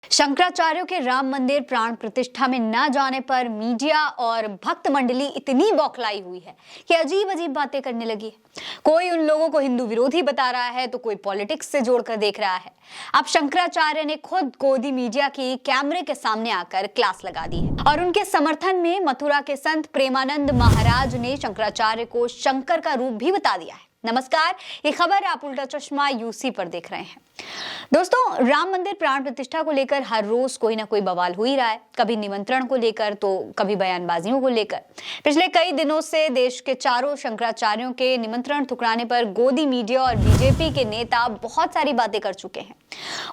शंकराचार्यों के राम मंदिर प्राण प्रतिष्ठा में न जाने पर मीडिया और भक्त मंडली इतनी बौखलाई हुई है कि अजीब अजीब बातें करने लगी है। कोई उन लोगों को हिंदू विरोधी बता रहा है तो कोई पॉलिटिक्स से जोड़कर देख रहा है। अब शंकराचार्य ने खुद गोदी मीडिया की कैमरे के सामने आकर क्लास लगा दी है और उनके समर्थन में मथुरा के संत प्रेमानंद महाराज ने शंकराचार्य को शंकर का रूप भी बता दिया है। नमस्कार, ये खबर आप उल्टा चश्मा यूसी पर देख रहे हैं। दोस्तों, राम मंदिर प्राण प्रतिष्ठा को लेकर हर रोज कोई ना कोई बवाल हो ही रहा है, कभी निमंत्रण को लेकर तो कभी बयानबाजियों को लेकर। पिछले कई दिनों से देश के चारों शंकराचार्यों के निमंत्रण ठुकराने पर गोदी मीडिया और बीजेपी के नेता बहुत सारी बातें कर चुके हैं।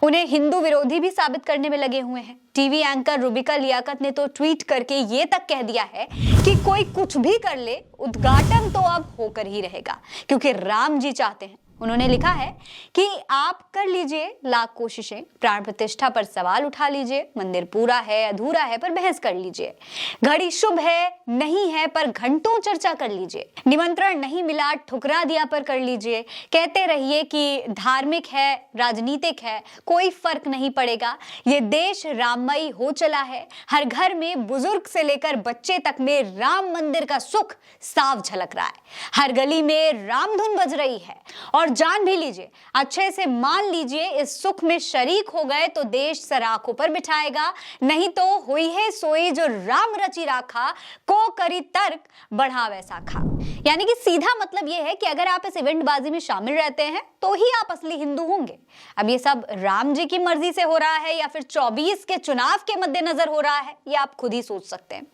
उन्हें हिंदू विरोधी भी साबित करने में लगे हुए हैं। टीवी एंकर रुबिका लियाकत ने तो ट्वीट करके ये तक कह दिया है कि कोई कुछ भी कर ले, उद्घाटन तो अब होकर ही रहेगा क्योंकि राम जी चाहते हैं। उन्होंने लिखा है कि आप कर लीजिए लाख कोशिशें, प्राण प्रतिष्ठा पर सवाल उठा लीजिए, मंदिर पूरा है अधूरा है पर बहस कर लीजिए, घड़ी शुभ है नहीं है पर घंटों चर्चा कर लीजिए, निमंत्रण नहीं मिला ठुकरा दिया पर कर लीजिए, कहते रहिए कि धार्मिक है राजनीतिक है, कोई फर्क नहीं पड़ेगा। ये देश राममयी हो चला है, हर घर में बुजुर्ग से लेकर बच्चे तक में राम मंदिर का सुख साफ झलक रहा है, हर गली में राम धुन बज रही है। और जान भी लीजिए, अच्छे से मान लीजिए इस सुख में शरीक हो गए तो देश सराखों पर बिठाएगा, नहीं तो हुई है सोई जो राम रची राखा, को करी तर्क बढ़ावे साखा। यानी कि सीधा मतलब यह है कि अगर आप इस इवेंट बाजी में शामिल रहते हैं तो ही आप असली हिंदू होंगे। अब ये सब राम जी की मर्जी से हो रहा है या फिर 24 के चुनाव के मद्देनजर हो रहा है, ये आप खुद ही सोच सकते हैं।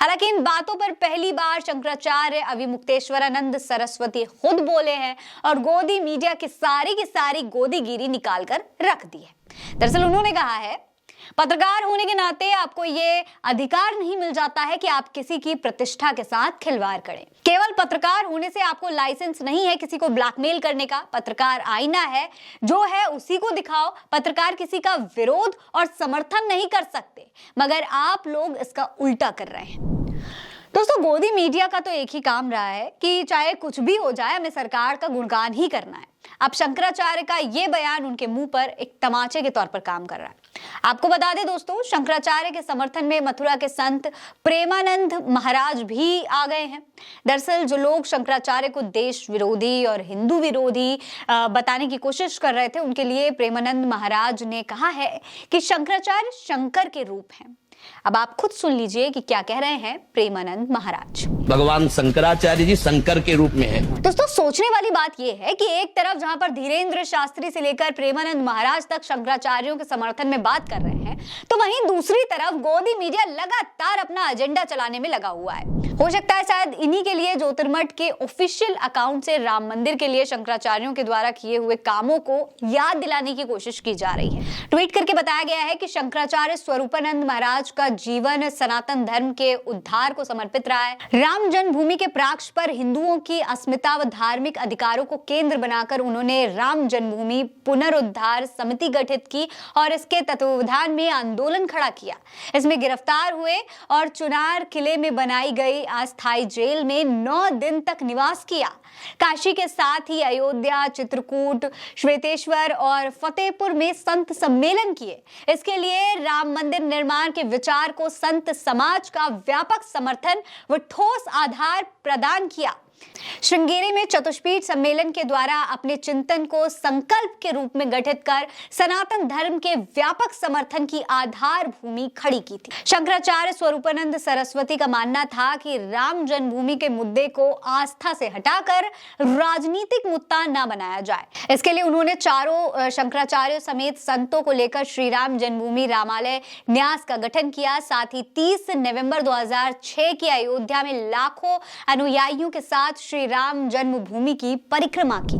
हालांकि इन बातों पर पहली बार शंकराचार्य अविमुक्तेश्वरानंद सरस्वती खुद बोले हैं और गोदी मीडिया की सारी गोदीगिरी निकालकर रख दी है। दरअसल उन्होंने कहा है, पत्रकार होने के नाते आपको ये अधिकार नहीं मिल जाता है कि आप किसी की प्रतिष्ठा के साथ खिलवाड़ करें। केवल पत्रकार होने से आपको लाइसेंस नहीं है किसी को ब्लैकमेल करने का। पत्रकार आईना है, जो है उसी को दिखाओ। पत्रकार किसी का विरोध और समर्थन नहीं कर सकते, मगर आप लोग इसका उल्टा कर रहे हैं। दोस्तों, गोदी मीडिया का तो एक ही काम रहा है कि चाहे कुछ भी हो जाए हमें सरकार का गुणगान ही करना है। अब शंकराचार्य का ये बयान उनके मुंह पर एक तमाचे के तौर पर काम कर रहा है। आपको बता दें दोस्तों, शंकराचार्य के समर्थन में मथुरा के संत प्रेमानंद महाराज भी आ गए हैं। दरअसल जो लोग शंकराचार्य को देश विरोधी और हिंदू विरोधी बताने की कोशिश कर रहे थे, उनके लिए प्रेमानंद महाराज ने कहा है कि शंकराचार्य शंकर के रूप हैं। अब आप खुद सुन लीजिए कि क्या कह रहे हैं प्रेमानंद महाराज। भगवान शंकराचार्य जी शंकर के रूप में है। दोस्तों, सोचने वाली बात यह है कि एक तरफ जहां पर धीरेन्द्र शास्त्री से लेकर प्रेमानंद महाराज तक शंकराचार्यों के समर्थन में बात कर रहे हैं, तो वहीं दूसरी तरफ गोदी मीडिया लगातार अपना एजेंडा चलाने में लगा हुआ है। हो सकता है शायद इन्हीं के लिए ज्योतिर्मठ के ऑफिशियल अकाउंट से राम मंदिर के लिए शंकराचार्यों के द्वारा किए हुए कामों को याद दिलाने की कोशिश की जा रही है। ट्वीट करके बताया गया है कि शंकराचार्य स्वरूपानंद महाराज का जीवन सनातन धर्म के उद्धार को समर्पित रहा है। राम जन्मभूमि के प्राक्ष पर हिंदुओं की अस्मिता व धार्मिक अधिकारों को केंद्र बनाकर उन्होंने राम जन्मभूमि पुनरुद्धार समिति गठित की और इसके तत्वावधान में आंदोलन खड़ा किया। इसमें गिरफ्तार हुए और चुनार किले में बनाई गई अस्थायी जेल में 9 दिन तक निवास किया। काशी के साथ ही अयोध्या, चित्रकूट, श्वेतेश्वर और फतेहपुर में संत सम्मेलन किए। इसके लिए राम मंदिर निर्माण के विचार को संत समाज का व्यापक समर्थन व ठोस आधार प्रदान किया। श्रृंगेरी में चतुष्पीठ सम्मेलन के द्वारा अपने चिंतन को संकल्प के रूप में गठित कर सनातन धर्म के व्यापक समर्थन की आधार भूमि खड़ी की थी। शंकराचार्य स्वरूपानंद सरस्वती का मानना था कि राम जन्मभूमि के मुद्दे को आस्था से हटाकर राजनीतिक मुद्दा न बनाया जाए। इसके लिए उन्होंने चारों शंकराचार्यों समेत संतों को लेकर श्री राम जन्मभूमि रामालय न्यास का गठन किया। साथ ही 30 नवंबर 2006 की अयोध्या में लाखों अनुयायियों के साथ श्री राम जन्मभूमि की परिक्रमा की।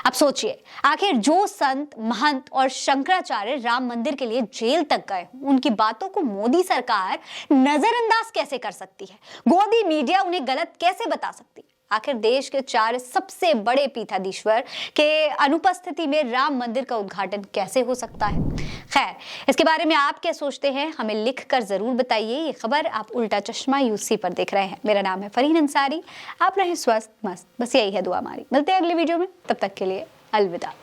अब सोचिए, आखिर जो संत महंत और शंकराचार्य राम मंदिर के लिए जेल तक गए, उनकी बातों को मोदी सरकार नजरअंदाज कैसे कर सकती है? गोदी मीडिया उन्हें गलत कैसे बता सकती है? आखिर देश के 4 सबसे बड़े पीठाधीश्वर के अनुपस्थिति में राम मंदिर का उद्घाटन कैसे हो सकता है? खैर, इसके बारे में आप क्या सोचते हैं, हमें लिखकर जरूर बताइए। ये खबर आप उल्टा चश्मा यूसी पर देख रहे हैं। मेरा नाम है फरीन अंसारी। आप रहें स्वस्थ मस्त, बस यही है दुआ हमारी। मिलते हैं अगले वीडियो में, तब तक के लिए अलविदा।